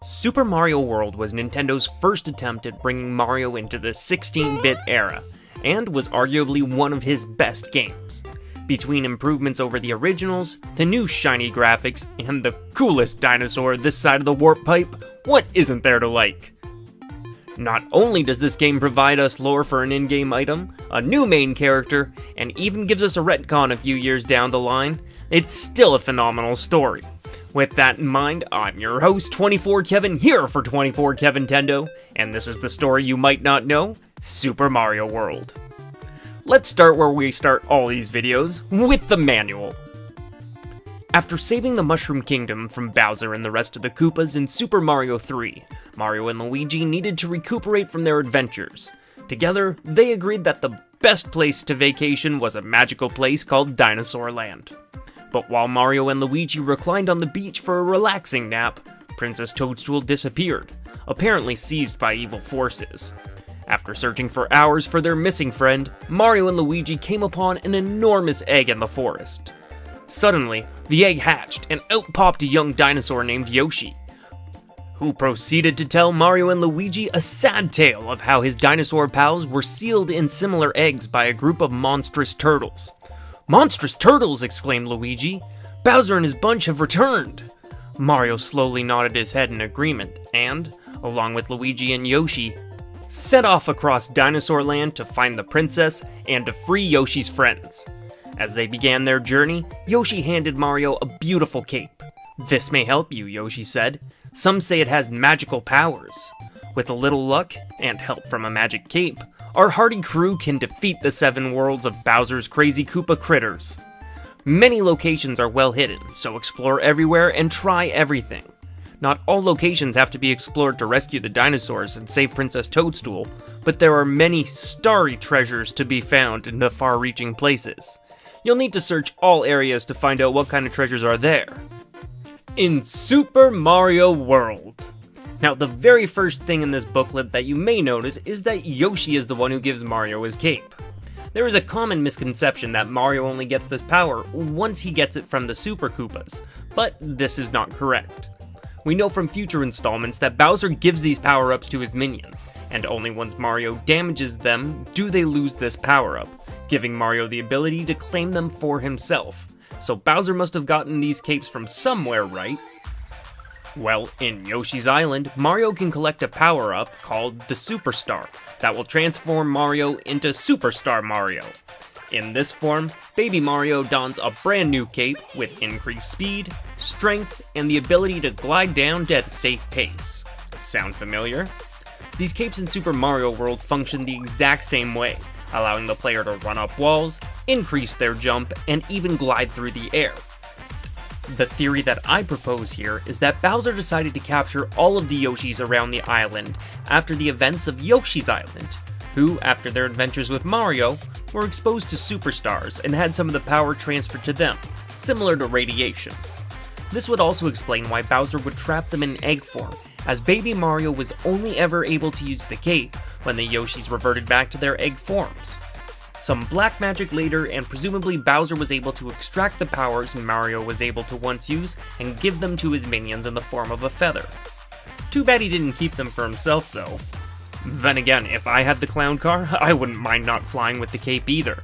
Super Mario World was Nintendo's first attempt at bringing Mario into the 16-bit era, and was arguably one of his best games. Between improvements over the originals, the new shiny graphics, and the coolest dinosaur this side of the warp pipe, what isn't there to like? Not only does this game provide us lore for an in-game item, a new main character, and even gives us a retcon a few years down the line, it's still a phenomenal story. With that in mind, I'm your host, 24Kevin, here for 24Kevintendo, and this is the story you might not know, Super Mario World. Let's start where we start all these videos, with the manual. After saving the Mushroom Kingdom from Bowser and the rest of the Koopas in Super Mario 3, Mario and Luigi needed to recuperate from their adventures. Together, they agreed that the best place to vacation was a magical place called Dinosaur Land. But while Mario and Luigi reclined on the beach for a relaxing nap, Princess Toadstool disappeared, apparently seized by evil forces. After searching for hours for their missing friend, Mario and Luigi came upon an enormous egg in the forest. Suddenly, the egg hatched, and out popped a young dinosaur named Yoshi, who proceeded to tell Mario and Luigi a sad tale of how his dinosaur pals were sealed in similar eggs by a group of monstrous turtles. "Monstrous turtles!" exclaimed Luigi. "Bowser and his bunch have returned!" Mario slowly nodded his head in agreement, and, along with Luigi and Yoshi, set off across Dinosaur Land to find the princess and to free Yoshi's friends. As they began their journey, Yoshi handed Mario a beautiful cape. "This may help you," Yoshi said. "Some say it has magical powers. With a little luck, and help from a magic cape, our hardy crew can defeat the 7 worlds of Bowser's crazy Koopa critters. Many locations are well hidden, so explore everywhere and try everything. Not all locations have to be explored to rescue the dinosaurs and save Princess Toadstool, but there are many starry treasures to be found in the far-reaching places. You'll need to search all areas to find out what kind of treasures are there." In Super Mario World. Now, the very first thing in this booklet that you may notice is that Yoshi is the one who gives Mario his cape. There is a common misconception that Mario only gets this power once he gets it from the Super Koopas, but this is not correct. We know from future installments that Bowser gives these power-ups to his minions, and only once Mario damages them do they lose this power-up, giving Mario the ability to claim them for himself. So Bowser must have gotten these capes from somewhere, right? Well, in Yoshi's Island, Mario can collect a power-up called the Superstar that will transform Mario into Superstar Mario. In this form, Baby Mario dons a brand new cape with increased speed, strength, and the ability to glide down at a safe pace. Sound familiar? These capes in Super Mario World function the exact same way, allowing the player to run up walls, increase their jump, and even glide through the air. The theory that I propose here is that Bowser decided to capture all of the Yoshis around the island after the events of Yoshi's Island, who, after their adventures with Mario, were exposed to superstars and had some of the power transferred to them, similar to radiation. This would also explain why Bowser would trap them in egg form, as Baby Mario was only ever able to use the cape when the Yoshis reverted back to their egg forms. Some black magic later, and presumably Bowser was able to extract the powers Mario was able to once use and give them to his minions in the form of a feather. Too bad he didn't keep them for himself though. Then again, if I had the clown car, I wouldn't mind not flying with the cape either.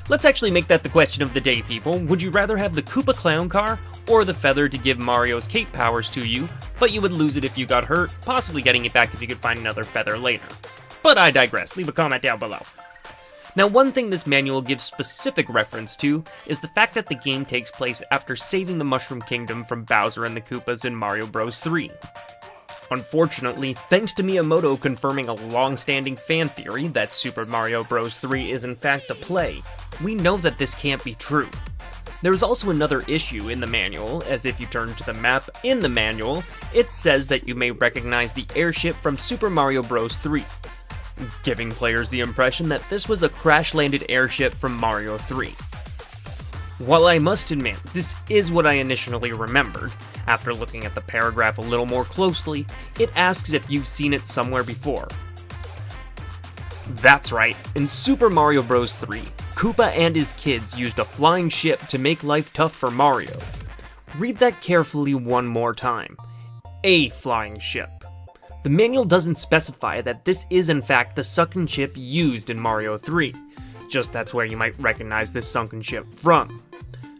Let's actually make that the question of the day, people. Would you rather have the Koopa clown car, or the feather to give Mario's cape powers to you, but you would lose it if you got hurt, possibly getting it back if you could find another feather later? But I digress, leave a comment down below. Now, one thing this manual gives specific reference to is the fact that the game takes place after saving the Mushroom Kingdom from Bowser and the Koopas in Mario Bros. 3. Unfortunately, thanks to Miyamoto confirming a long-standing fan theory that Super Mario Bros. 3 is in fact a play, we know that this can't be true. There is also another issue in the manual, as if you turn to the map in the manual, it says that you may recognize the airship from Super Mario Bros. 3. Giving players the impression that this was a crash-landed airship from Mario 3. While I must admit, this is what I initially remembered, after looking at the paragraph a little more closely, it asks if you've seen it somewhere before. That's right, in Super Mario Bros. 3, Koopa and his kids used a flying ship to make life tough for Mario. Read that carefully one more time. a flying ship. The manual doesn't specify that this is in fact the sunken ship used in Mario 3, just that's where you might recognize this sunken ship from.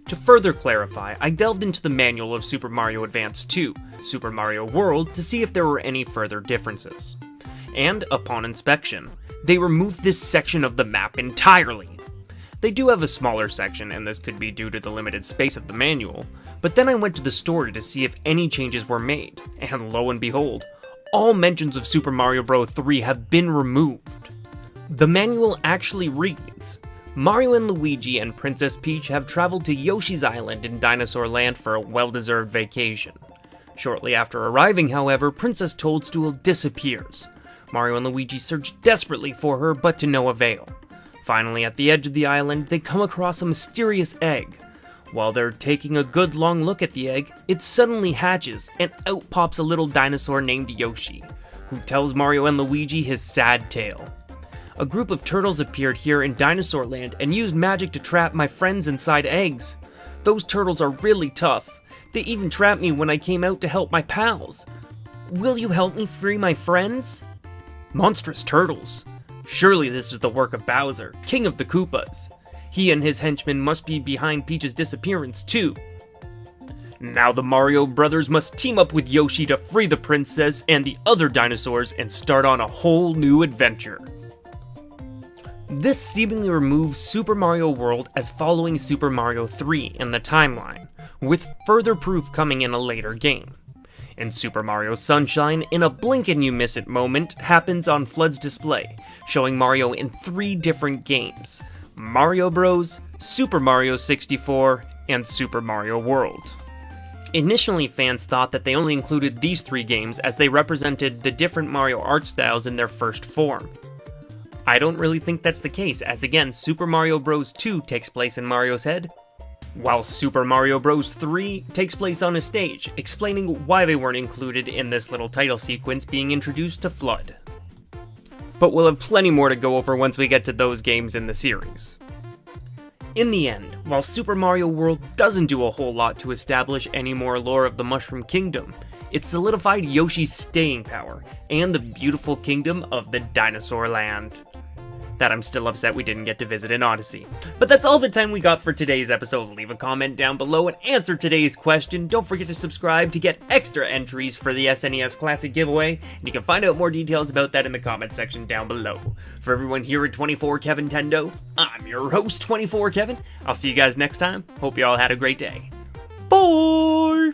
To further clarify, I delved into the manual of Super Mario Advance 2, Super Mario World, to see if there were any further differences. And, upon inspection, they removed this section of the map entirely. They do have a smaller section, and this could be due to the limited space of the manual, but then I went to the story to see if any changes were made, and lo and behold, all mentions of Super Mario Bros. 3 have been removed. The manual actually reads, Mario and Luigi and Princess Peach have traveled to Yoshi's Island in Dinosaur Land for a well-deserved vacation. Shortly after arriving, however, Princess Toadstool disappears. Mario and Luigi search desperately for her, but to no avail. Finally, at the edge of the island, they come across a mysterious egg. While they're taking a good long look at the egg, it suddenly hatches, and out pops a little dinosaur named Yoshi, who tells Mario and Luigi his sad tale. A group of turtles appeared here in Dinosaur Land and used magic to trap my friends inside eggs. Those turtles are really tough. They even trapped me when I came out to help my pals. Will you help me free my friends? Monstrous turtles. Surely this is the work of Bowser, King of the Koopas. He and his henchmen must be behind Peach's disappearance too. Now the Mario brothers must team up with Yoshi to free the princess and the other dinosaurs and start on a whole new adventure. This seemingly removes Super Mario World as following Super Mario 3 in the timeline, with further proof coming in a later game. In Super Mario Sunshine, in a blink and you miss it moment happens on Flood's display, showing Mario in 3 different games: Mario Bros., Super Mario 64, and Super Mario World. Initially, fans thought that they only included these 3 games as they represented the different Mario art styles in their first form. I don't really think that's the case, as again, Super Mario Bros. 2 takes place in Mario's head, while Super Mario Bros. 3 takes place on a stage, explaining why they weren't included in this little title sequence being introduced to Flood. But we'll have plenty more to go over once we get to those games in the series. In the end, while Super Mario World doesn't do a whole lot to establish any more lore of the Mushroom Kingdom, it solidified Yoshi's staying power and the beautiful kingdom of the Dinosaur Land. That I'm still upset we didn't get to visit in Odyssey. But that's all the time we got for today's episode. Leave a comment down below and answer today's question. Don't forget to subscribe to get extra entries for the SNES Classic giveaway, and you can find out more details about that in the comment section down below. For everyone here at 24KevNintendo, I'm your host, 24Kevin. I'll see you guys next time. Hope you all had a great day. Bye!